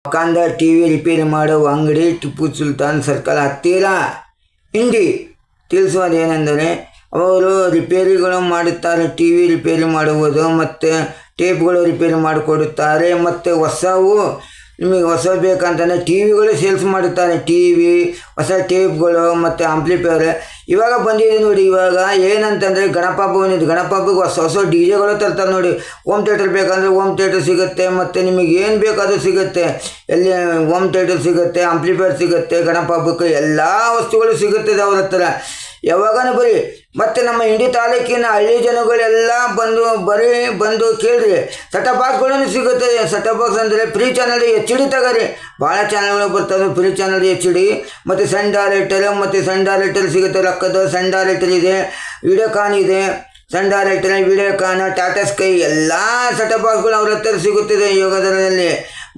ಮಕಾಂದ TV repair ಮಾಡುವ ಅಂಗಡಿ Tipu Sultan circle ಹತ್ತಿರ ಇಂಡಿ. ತಿಳಿಸುವುದೇನೆಂದರೆ ಅವರು ರಿಪೇರಿಗಳು ಮಾಡುತ್ತಾರೆ. ಟಿವಿ ರಿಪೇರಿ ಮಾಡುವುದು ಮತ್ತು ಟೇಪ್ಗಳು ರಿಪೇರಿ ಮಾಡಿಕೊಡುತ್ತಾರೆ. ಮತ್ತು ಹೊಸವು ನಿಮಗೆ ಹೊಸ ಬೇಕಂತಂದರೆ ಟಿ ವಿಗಳು ಸೇಲ್ಸ್ ಮಾಡುತ್ತಾರೆ. ಟಿ ವಿ, ಹೊಸ ಟೇಪ್ಗಳು ಮತ್ತು ಆಂಪ್ಲಿಫೈರ್ ಇವಾಗ ಬಂದಿದೆ ನೋಡಿ. ಇವಾಗ ಏನಂತಂದರೆ ಗಣಪ ಹಬ್ಬ ಗಣಪ ಹಬ್ಬಕ್ಕೆ ಹೊಸ ಹೊಸ ಡಿ ಜೆಗಳು ತರ್ತಾರೆ ನೋಡಿ. ಹೋಮ್ ಥಿಯೇಟರ್ ಬೇಕಂದರೆ ಹೋಮ್ ಥಿಯೇಟರ್ ಸಿಗುತ್ತೆ. ಮತ್ತು ನಿಮಗೆ ಏನು ಬೇಕಾದರೂ ಸಿಗುತ್ತೆ. ಎಲ್ಲಿ ಹೋಮ್ ಥಿಯೇಟರ್ ಸಿಗುತ್ತೆ, ಆಂಪ್ಲಿಫೈರ್ ಸಿಗುತ್ತೆ. ಗಣಪ ಹಬ್ಬಕ್ಕೆ ಎಲ್ಲ ವಸ್ತುಗಳು ಸಿಗುತ್ತದೆ ಅವ್ರ ಹತ್ರ ಯಾವಾಗನೂ ಬರೀ. ಮತ್ತು ನಮ್ಮ ಇಂಡಿ ತಾಲೂಕಿನ ಹಳ್ಳಿ ಜನಗಳೆಲ್ಲ ಬಂದು ಕೇಳಿರಿ. ಸೆಟಪ್ ಬಾಕ್ಸ್ಗಳೂ ಸಿಗುತ್ತದೆ. ಸೆಟಪ್ ಬಾಕ್ಸ್ ಅಂದರೆ ಫ್ರೀ ಚಾನಲ್ HD ತಗೋರಿ. ಭಾಳ ಚಾನಲ್ಗಳು ಬರ್ತವೆ ಫ್ರೀ ಚಾನಲ್ HD. ಮತ್ತು ಸಣ್ಣ ಡೈರೆಕ್ಟರ್ ಮತ್ತು ಸಣ್ಣ ಡೈರೆಕ್ಟರ್ ಸಿಗುತ್ತೆ. ರೊಕ್ಕದ ಸಣ್ಣ ಡೈರೆಕ್ಟರ್ ಇದೆ, ವಿಡಿಯೋಕಾನ್ ಇದೆ. ಸಣ್ಣ ಡೈರೆಕ್ಟರ್, ವಿಡಿಯೋಕಾನ್, ಟಾಟಾ ಸ್ಕೈ ಎಲ್ಲ ಸೆಟಪ್ ಬಾಕ್ಸ್ಗಳು ಅವ್ರ ಹತ್ರ ಸಿಗುತ್ತದೆ ಯೋಗದರದಲ್ಲಿ.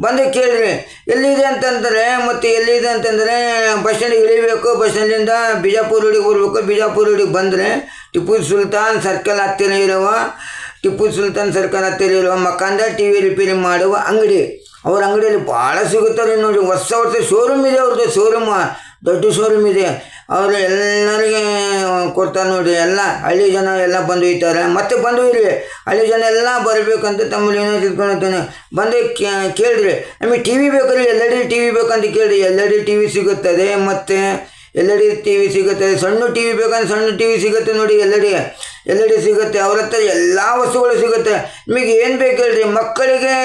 ಬಂದು ಕೇಳಿರಿ ಎಲ್ಲಿದೆ ಅಂತಂದರೆ. ಮತ್ತು ಎಲ್ಲಿದೆ ಅಂತಂದರೆ ಬಸ್ ಸ್ಟ್ಯಾಂಡಿಗೆ ಇಳಿಬೇಕು. ಬಸ್ ಸ್ಟ್ಯಾಂಡಿಂದ ಬಿಜಾಪುರ ರೋಡಿಗೆ ಬರಬೇಕು. ಬಿಜಾಪುರ ರೋಡಿಗೆ ಬಂದರೆ ಟಿಪ್ಪು ಸುಲ್ತಾನ್ ಸರ್ಕಲ್ ಹತ್ತಿರ ಇರುವ ಮಕಾಂದ ಟಿವಿ ರಿಪೇರಿ ಮಾಡುವ ಅಂಗಡಿ. ಅವ್ರ ಅಂಗಡಿಯಲ್ಲಿ ಭಾಳ ಸಿಗುತ್ತಾರೆ ನೋಡಿ. ಹೊಸ ಶೋರೂಮ್ ಇದೆ ಅವ್ರದ್ದು. ದೊಡ್ಡ ಶೋರೂಮ್ ಇದೆ. ಅವರು ಎಲ್ಲರಿಗೆ ಕೊಡ್ತಾರೆ ನೋಡಿ. ಎಲ್ಲ ಹಳ್ಳಿ ಜನ ಎಲ್ಲ ಬಂದು ಒಯ್ತಾರೆ. ಮತ್ತೆ ಬಂದು ಇರಿ ಹಳ್ಳಿ ಜನ ಎಲ್ಲ ಬರಬೇಕಂತ ತಮ್ಮಲ್ಲಿ ಏನೋ ತಿಳ್ಕೊಳ್ತಾನೆ. ಬಂದು ಕೇಳಿರಿ ನಮಗೆ ಟಿ ವಿ ಬೇಕು ರೀ, LED ಟಿ ವಿ ಬೇಕಂತ ಕೇಳಿರಿ. LED ಟಿ ವಿ ಸಿಗುತ್ತದೆ. ಮತ್ತು LED ಟಿ ವಿ ಸಿಗುತ್ತದೆ. ಸಣ್ಣ ಟಿ ವಿ ಬೇಕಂದ್ರೆ ಸಣ್ಣ ಟಿ ವಿ ಸಿಗುತ್ತೆ ನೋಡಿ. LED ಸಿಗುತ್ತೆ. ಅವ್ರ ಹತ್ರ ಎಲ್ಲ ವಸ್ತುಗಳು ಸಿಗುತ್ತೆ. ನಿಮಗೆ ಏನು ಬೇಕು ಹೇಳ್ರಿ. ಮಕ್ಕಳಿಗೆ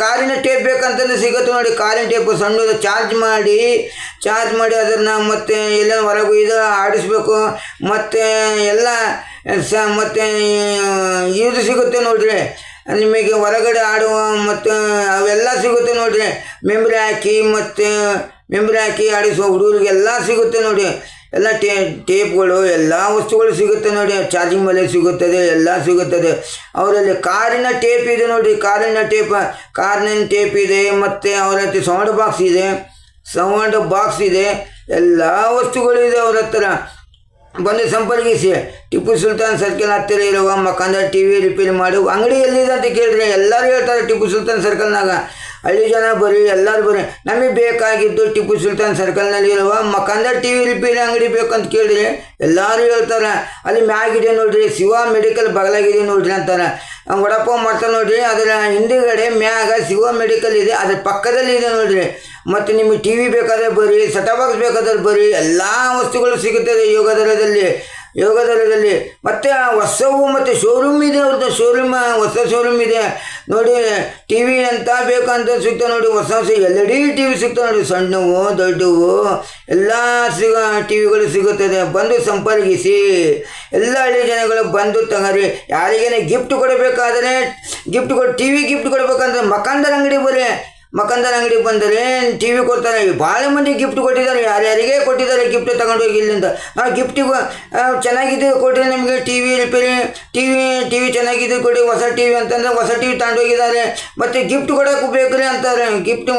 ಕಾರಿನ ಟೇಪ್ ಬೇಕಂತಂದ್ರೆ ಸಿಗುತ್ತೆ ನೋಡಿ. ಕಾರಿನ ಟೇಪು ಸಣ್ಣದು ಚಾರ್ಜ್ ಮಾಡಿ ಅದನ್ನು ಮತ್ತೆ ಎಲ್ಲ ಹೊರಗೆ ಇದು ಆಡಿಸ್ಬೇಕು. ಮತ್ತು ಎಲ್ಲ ಮತ್ತು ಇದು ಸಿಗುತ್ತೆ ನೋಡಿರಿ. ನಿಮಗೆ ಹೊರಗಡೆ ಆಡುವ ಮತ್ತು ಅವೆಲ್ಲ ಸಿಗುತ್ತೆ ನೋಡಿರಿ. ಮೆಮ್ರಿ ಹಾಕಿ ಆಡಿಸುವ ಹುಡುಗರಿಗೆಲ್ಲ ಸಿಗುತ್ತೆ ನೋಡಿ. ಎಲ್ಲ ಟೇಪ್ಗಳು ಎಲ್ಲ ವಸ್ತುಗಳು ಸಿಗುತ್ತೆ ನೋಡಿ. ಚಾರ್ಜಿಂಗ್ ಮೇಲೆ ಸಿಗುತ್ತದೆ, ಎಲ್ಲ ಸಿಗುತ್ತದೆ. ಅವರಲ್ಲಿ ಕಾರಿನ ಟೇಪ್ ಇದೆ ನೋಡಿ. ಕಾರಿನ ಟೇಪ್ ಇದೆ. ಮತ್ತು ಅವರ ಹತ್ರ ಸೌಂಡ್ ಬಾಕ್ಸ್ ಇದೆ. ಎಲ್ಲ ವಸ್ತುಗಳು ಇದೆ ಅವ್ರ ಹತ್ರ. ಬಂದು ಸಂಪರ್ಕಿಸಿ. ಟಿಪ್ಪು ಸುಲ್ತಾನ್ ಸರ್ಕಲ್ ಹತ್ತಿರ ಇರುವ ಮಕಾಂದ ಟಿವಿ ರಿಪೇರಿ ಮಾಡುವ ಅಂಗಡಿ ಎಲ್ಲಿದೆ ಅಂತ ಕೇಳಿದ್ರೆ ಎಲ್ಲರೂ ಹೇಳ್ತಾರೆ ಟಿಪ್ಪು ಸುಲ್ತಾನ್ ಸರ್ಕಲ್ನಾಗ. ಹಳ್ಳಿ ಜನ ಬರೀ ಎಲ್ಲರೂ ಬರೀ ನಮಗೆ ಬೇಕಾಗಿದ್ದು ಟಿಪ್ಪು ಸುಲ್ತಾನ್ ಸರ್ಕಲ್ನಲ್ಲಿರುವ ಮಕಾಂದ ಟಿವಿ ರಿಪೇರಿ ಅಂಗಡಿ ಬೇಕಂತ ಕೇಳಿದ್ರೆ ಎಲ್ಲರೂ ಹೇಳ್ತಾರೆ. ಅಲ್ಲಿ ಮ್ಯಾಗಿದೆ ನೋಡಿರಿ, ಶಿವ ಮೆಡಿಕಲ್ ಬಗಲಾಗಿದೆ ನೋಡ್ರಿ ಅಂತಾರೆ. ವಡಪಾವ್ ಮಾಡ್ತಾರೆ ನೋಡಿರಿ. ಅದರ ಹಿಂದುಗಡೆ ಮ್ಯಾಗ ಶಿವ ಮೆಡಿಕಲ್ ಇದೆ, ಅದ್ರ ಪಕ್ಕದಲ್ಲಿ ಇದೆ ನೋಡಿರಿ. ಮತ್ತು ನಿಮಗೆ ಟಿ ವಿ ಬೇಕಾದರೆ ಬರ್ರಿ, ಸೆಟಪ್ ಬಾಕ್ಸ್ ಬೇಕಾದ್ರೆ ಬರ್ರಿ, ಎಲ್ಲ ವಸ್ತುಗಳು ಸಿಗುತ್ತದೆ ಯೋಗದರದಲ್ಲಿ. ಮತ್ತು ಹೊಸವು ಮತ್ತು ಶೋರೂಮ್ ಇದೆ ಅವ್ರದ್ದು. ಹೊಸ ಶೋರೂಮ್ ಇದೆ ನೋಡಿ. ಟಿ ವಿ ಅಂತ ಬೇಕಂತ ಸಿಗ್ತವೆ ನೋಡಿ. ಹೊಸ LED ಟಿ ವಿ ಸಿಗ್ತವೆ ನೋಡಿ. ಸಣ್ಣವು ದೊಡ್ಡವು ಎಲ್ಲ ಟಿ ವಿಗಳು ಸಿಗುತ್ತದೆ. ಬಂದು ಸಂಪರ್ಕಿಸಿ. ಎಲ್ಲ ಹಳ್ಳಿ ಜನಗಳು ಬಂದು ತಗೋರಿ. ಯಾರಿಗೇನೆ ಗಿಫ್ಟ್ ಕೊಡಬೇಕಾದರೆ ಟಿ ವಿ ಗಿಫ್ಟ್ ಕೊಡಬೇಕಂದ್ರೆ ಮಕಾಂದರ ಅಂಗಡಿ ಬರ್ರಿ. ಮಕಾಂದರ ಅಂಗಡಿ ಬಂದರೆ ಟಿ ವಿ ಕೊಡ್ತಾರೆ. ಭಾಳ ಮಂದಿ ಗಿಫ್ಟ್ ಕೊಟ್ಟಿದ್ದಾರೆ. ಯಾರ್ಯಾರಿಗೆ ಕೊಟ್ಟಿದ್ದಾರೆ ಗಿಫ್ಟ್ ತಗೊಂಡು ಹೋಗಿ ಇಲ್ಲಿಂದ. ನಾವು ಗಿಫ್ಟಿಗೆ ಚೆನ್ನಾಗಿದೆ ಕೊಟ್ಟರೆ ನಿಮಗೆ ಟಿ ವಿ ರಿಪೇರಿ ಟಿ ವಿ ಚೆನ್ನಾಗಿದೆ ಕೊಡಿ. ಹೊಸ ಟಿ ವಿ ಅಂತಂದರೆ ಹೊಸ ಟಿ ವಿ ತಗೊಂಡೋಗಿದ್ದಾರೆ. ಮತ್ತು ಗಿಫ್ಟ್ ಕೊಡೋಕೆ ಬೇಕು ರೀ ಅಂತಾರೆ. ಗಿಫ್ಟ್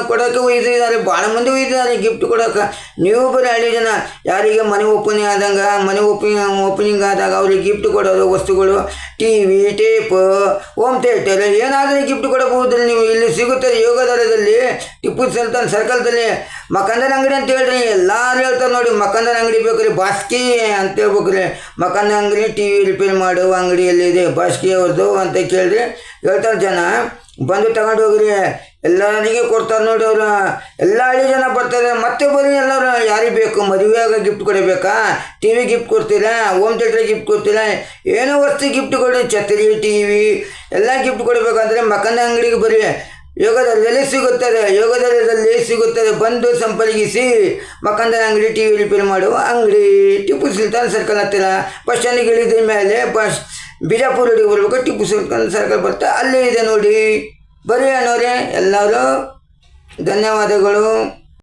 ಕೊಡೋಕ್ಕೆ ಒಯ್ದಿದ್ದಾರೆ. ಭಾಳ ಮಂದಿ ಒಯ್ದಿದ್ದಾರೆ ಗಿಫ್ಟ್ ಕೊಡೋಕೆ. ನೀವು ಬರೀ ಹಳ್ಳಿ ಜನ ಯಾರಿಗೆ ಮನೆ ಓಪನಿಂಗ್ ಆದಾಗ ಅವ್ರಿಗೆ ಗಿಫ್ಟ್ ಕೊಡೋದು ವಸ್ತುಗಳು TV, tape, home theatre ಏನಾದರೂ ಗಿಫ್ಟ್ ಕೊಡಬಹುದು. ನೀವು ಇಲ್ಲಿ ಸಿಗುತ್ತೆ ಯೋಗದರದಲ್ಲಿ ಟಿಪ್ಪು ಸುಲ್ತಾನ್ ಸರ್ಕಲ್ದಲ್ಲಿ. ಮಕಾಂದರ ಅಂಗಡಿ ಅಂತ ಹೇಳ್ರಿ ಎಲ್ಲರೂ ಹೇಳ್ತಾರೆ ನೋಡಿ. ಮಕಾಂದರ ಅಂಗಡಿ ಬೇಕು ರೀ, ಬಾಸ್ಕಿ ಅಂತ ಹೇಳ್ಬೇಕು ರೀ. ಮಕಾಂದರ ಅಂಗಡಿ ಟಿ ವಿ ರಿಪೇರಿ ಮಾಡುವ ಅಂಗಡಿಯಲ್ಲಿದೆ, ಬಾಸ್ಕಿ ಅವ್ರದ್ದು ಅಂತ ಕೇಳಿರಿ ಹೇಳ್ತಾರೆ ಜನ. ಬಂದು ತಗೊಂಡು ಹೋಗ್ರಿ. ಎಲ್ಲರಿಗೆ ಕೊಡ್ತಾರೆ ನೋಡಿ ಅವರು. ಎಲ್ಲ ಹಳ್ಳಿ ಜನ ಬರ್ತಾರೆ. ಮತ್ತೆ ಬರೀ ಎಲ್ಲರೂ ಯಾರಿಗೆ ಬೇಕು. ಮದುವೆಯಾಗ ಗಿಫ್ಟ್ ಕೊಡಬೇಕಾ, ಟಿ ವಿ ಗಿಫ್ಟ್ ಕೊಡ್ತೀರಾ, ಹೋಮ್ ಥಿಯೇಟರ್ ಗಿಫ್ಟ್ ಕೊಡ್ತೀರಾ, ಏನೋ ವಸ್ತು ಗಿಫ್ಟ್ ಕೊಡಿ. ಛತ್ರಿ, ಟಿ ವಿ ಎಲ್ಲ ಗಿಫ್ಟ್ ಕೊಡಬೇಕಂದ್ರೆ ಮಕಾಂದ ಅಂಗಡಿಗೆ ಬರೀ. ಯೋಗದರದಲ್ಲಿ ಸಿಗುತ್ತದೆ. ಬಂದು ಸಂಪರ್ಕಿಸಿ. ಮಕಾಂದರ ಅಂಗಡಿ ಟಿ ವಿ ರಿಪೇರಿ ಮಾಡುವ ಅಂಗಡಿ ಟಿಪ್ಪು ಸುಲ್ತಾನ್ ಸರ್ಕಲ್ ಹತ್ತಿರ. ಬಸ್ ಸ್ಟ್ಯಾಂಡಿಗೆ ಇಳಿದ ಮೇಲೆ ಬಿಜಾಪುರ ರೋಡಿಗೆ ಬರಬೇಕು. ಟಿಪ್ಪು ಸುಲ್ತಾನ್ ಸರ್ಕಲ್ ಬರ್ತಾ ಅಲ್ಲೇ ಇದೆ ನೋಡಿ. ಬರೀ ಅಣ್ಣವ್ರೆ ಎಲ್ಲರೂ ಧನ್ಯವಾದಗಳು.